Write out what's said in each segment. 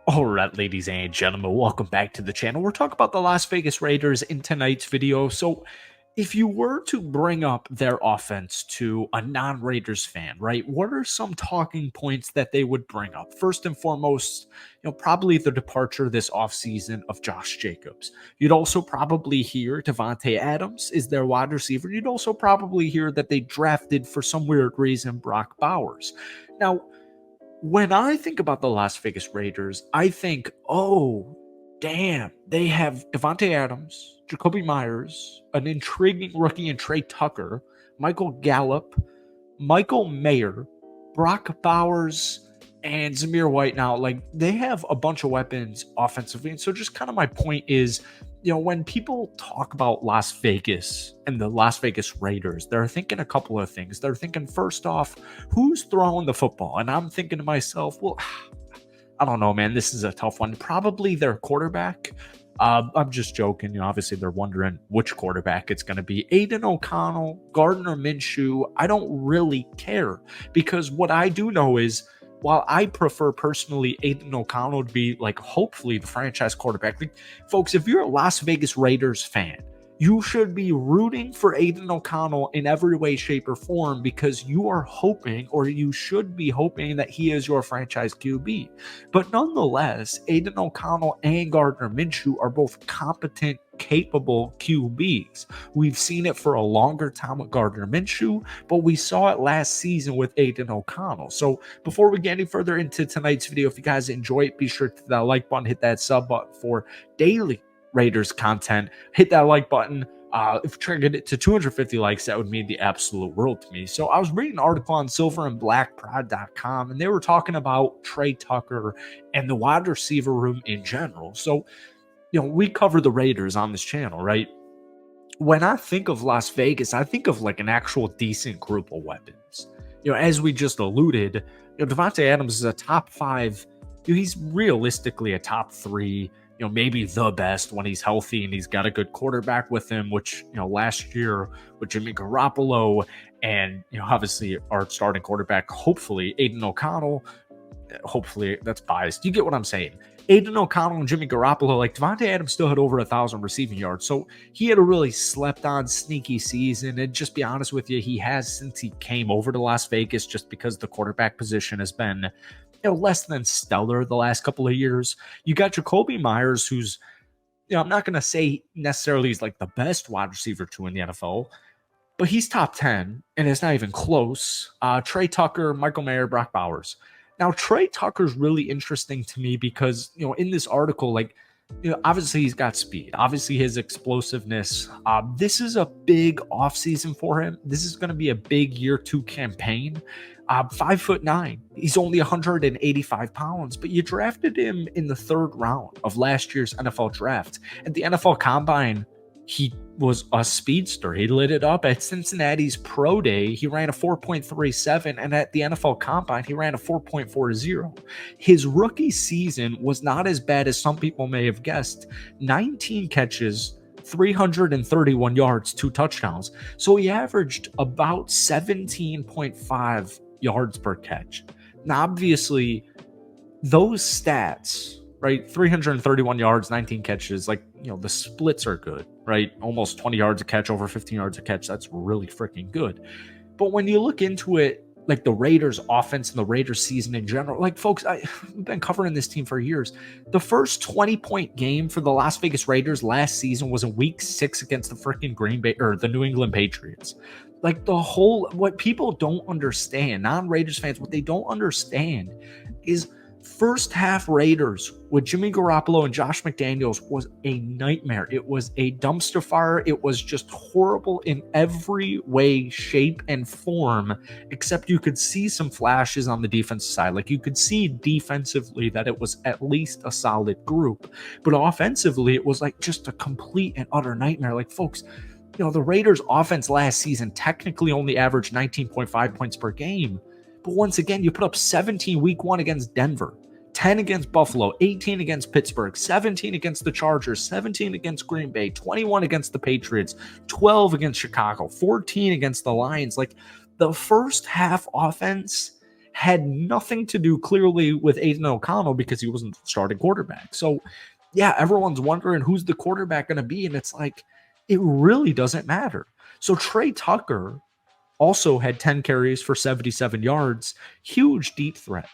All right, ladies and gentlemen, welcome back to the channel. We're talking about the Las Vegas Raiders in tonight's video. So, if you were to bring up their offense to a non-Raiders fan, right, what are some talking points that they would bring up? First and foremost, probably the departure this offseason of Josh Jacobs. You'd also probably hear Devontae Adams is their wide receiver. You'd also probably hear that they drafted, for some weird reason, Brock Bowers. Now, when I think about the Las Vegas Raiders, I think, oh, damn, they have Devontae Adams, Jacoby Myers, an intriguing rookie in Trey Tucker, Michael Gallup, Michael Mayer, Brock Bowers, and Zamir White. Now, like, they have a bunch of weapons offensively. And so, just kind of my point is, when people talk about Las Vegas and the Las Vegas Raiders, they're thinking a couple of things. They're thinking, first off, who's throwing the football? And I'm thinking to myself, well, I don't know, man. This is a tough one. Probably their quarterback. I'm just joking. Obviously, they're wondering which quarterback it's going to be. Aiden O'Connell, Gardner Minshew. I don't really care, because what I do know is, while I prefer personally Aiden O'Connell to be, like, hopefully the franchise quarterback, like, folks, if you're a Las Vegas Raiders fan, you should be rooting for Aiden O'Connell in every way, shape, or form, because you are hoping, or you should be hoping, that he is your franchise QB. But nonetheless, Aiden O'Connell and Gardner Minshew are both competent, capable QBs. We've seen it for a longer time with Gardner Minshew, but we saw it last season with Aiden O'Connell. So before we get any further into tonight's video, if you guys enjoy it, be sure to hit that like button, hit that sub button for daily Raiders content. Hit that like button. If we try to get it to 250 likes, that would mean the absolute world to me. So I was reading an article on silverandblackprod.com, and they were talking about Trey Tucker and the wide receiver room in general. So, we cover the Raiders on this channel, right? When I think of Las Vegas, I think of like an actual decent group of weapons. As we just alluded, Devontae Adams is a top 5. He's realistically a top 3, maybe the best when he's healthy and he's got a good quarterback with him, which, last year with Jimmy Garoppolo and, obviously our starting quarterback, hopefully Aiden O'Connell, hopefully that's biased. You get what I'm saying? Aiden O'Connell and Jimmy Garoppolo, like, Devontae Adams still had over 1,000 receiving yards. So he had a really slept on, sneaky season. And just be honest with you, he has since he came over to Las Vegas, just because the quarterback position has been, less than stellar the last couple of years. You got Jacoby Myers, who's, I'm not going to say necessarily he's like the best wide receiver two in the NFL, but he's top 10, and it's not even close. Trey Tucker, Michael Mayer, Brock Bowers. Now, Trey Tucker's really interesting to me because, in this article, like, obviously he's got speed. Obviously his explosiveness. This is a big offseason for him. This is going to be a big year 2 campaign. 5'9". He's only 185 pounds, but you drafted him in the 3rd round of last year's NFL draft. At the NFL Combine, he was a speedster. He lit it up. At Cincinnati's Pro Day, he ran a 4.37, and at the NFL Combine, he ran a 4.40. His rookie season was not as bad as some people may have guessed. 19 catches, 331 yards, 2 touchdowns. So he averaged about 17.5 yards per catch. Now, obviously, those stats, right? 331 yards, 19 catches, like, the splits are good, right? Almost 20 yards a catch, over 15 yards a catch. That's really freaking good. But when you look into it, like the Raiders offense and the Raiders season in general, like, folks, I've been covering this team for years. The first 20-point game for the Las Vegas Raiders last season was in week 6 against the freaking Green Bay, or the New England Patriots. Like, what people don't understand, non-Raiders fans, what they don't understand is first half Raiders with Jimmy Garoppolo and Josh McDaniels was a nightmare. It was a dumpster fire. It was just horrible in every way, shape, and form, except you could see some flashes on the defensive side. Like, you could see defensively that it was at least a solid group. But offensively, it was like just a complete and utter nightmare. Like, folks, the Raiders offense last season technically only averaged 19.5 points per game. But once again, you put up 17 week 1 against Denver, 10 against Buffalo, 18 against Pittsburgh, 17 against the Chargers, 17 against Green Bay, 21 against the Patriots, 12 against Chicago, 14 against the Lions. Like, the first half offense had nothing to do clearly with Aiden O'Connell because he wasn't the starting quarterback. So, yeah, everyone's wondering who's the quarterback going to be. And it's like, it really doesn't matter. So, Trey Tucker also had 10 carries for 77 yards, huge deep threat.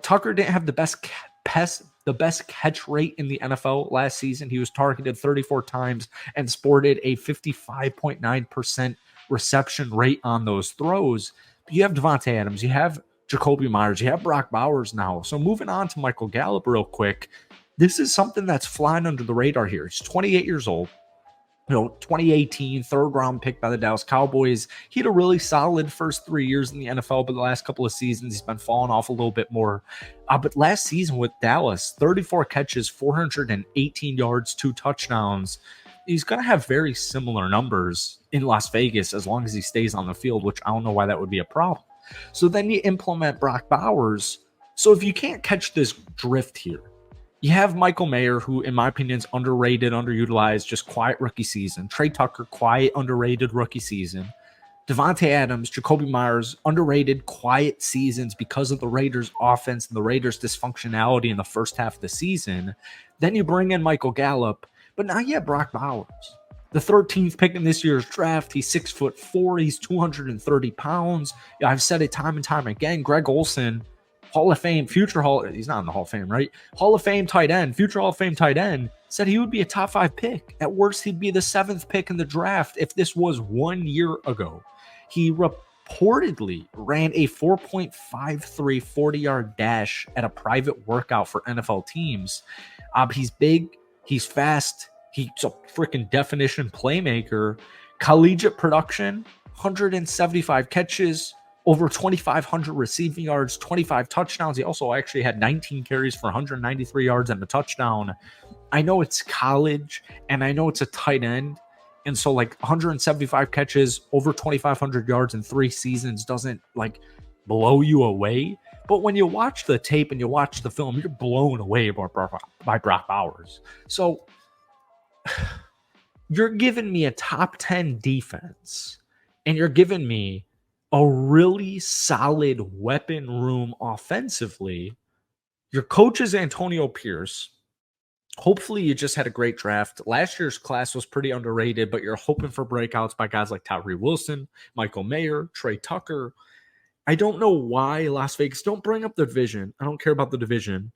Tucker didn't have the best catch rate in the NFL last season. He was targeted 34 times and sported a 55.9% reception rate on those throws. But you have Davante Adams, you have Jacoby Myers, you have Brock Bowers now. So moving on to Michael Gallup real quick, this is something that's flying under the radar here. He's 28 years old. 2018 third round pick by the Dallas Cowboys. He had a really solid first 3 years in the NFL, but the last couple of seasons he's been falling off a little bit more. But last season with Dallas, 34 catches, 418 yards, 2 touchdowns. He's going to have very similar numbers in Las Vegas as long as he stays on the field, which I don't know why that would be a problem. So then you implement Brock Bowers. So if you can't catch this drift here, you have Michael Mayer, who, in my opinion, is underrated, underutilized, just quiet rookie season. Trey Tucker, quiet, underrated rookie season. Davante Adams, Jacoby Myers, underrated, quiet seasons because of the Raiders' offense and the Raiders' dysfunctionality in the first half of the season. Then you bring in Michael Gallup, but now you have Brock Bowers, the 13th pick in this year's draft. He's 6'4", he's 230 pounds. I've said it time and time again. Greg Olsen, Hall of Fame, he's not in the Hall of Fame, right? Hall of Fame tight end, future Hall of Fame tight end, said he would be a top 5 pick. At worst, he'd be the 7th pick in the draft if this was 1 year ago. He reportedly ran a 4.53 40-yard dash at a private workout for NFL teams. He's big, he's fast, he's a freaking definition playmaker. Collegiate production, 175 catches, over 2,500 receiving yards, 25 touchdowns. He also actually had 19 carries for 193 yards and a touchdown. I know it's college, and I know it's a tight end. And so, 175 catches, over 2,500 yards in 3 seasons doesn't, blow you away. But when you watch the tape and you watch the film, you're blown away by Brock Bowers. So, you're giving me a top 10 defense, and you're giving me a really solid weapon room offensively. Your coach is Antonio Pierce. Hopefully you just had a great draft. Last year's class was pretty underrated, but you're hoping for breakouts by guys like Tyree Wilson, Michael Mayer, Trey Tucker. I don't know why Las Vegas, don't bring up the division. I don't care about the division.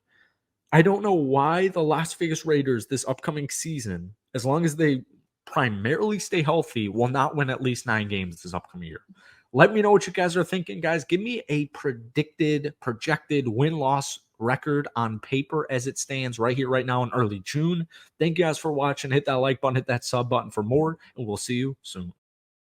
I don't know why the Las Vegas Raiders this upcoming season, as long as they primarily stay healthy, will not win at least 9 games this upcoming year. Let me know what you guys are thinking, guys. Give me a projected win-loss record on paper as it stands right here, right now in early June. Thank you guys for watching. Hit that like button, hit that sub button for more, and we'll see you soon.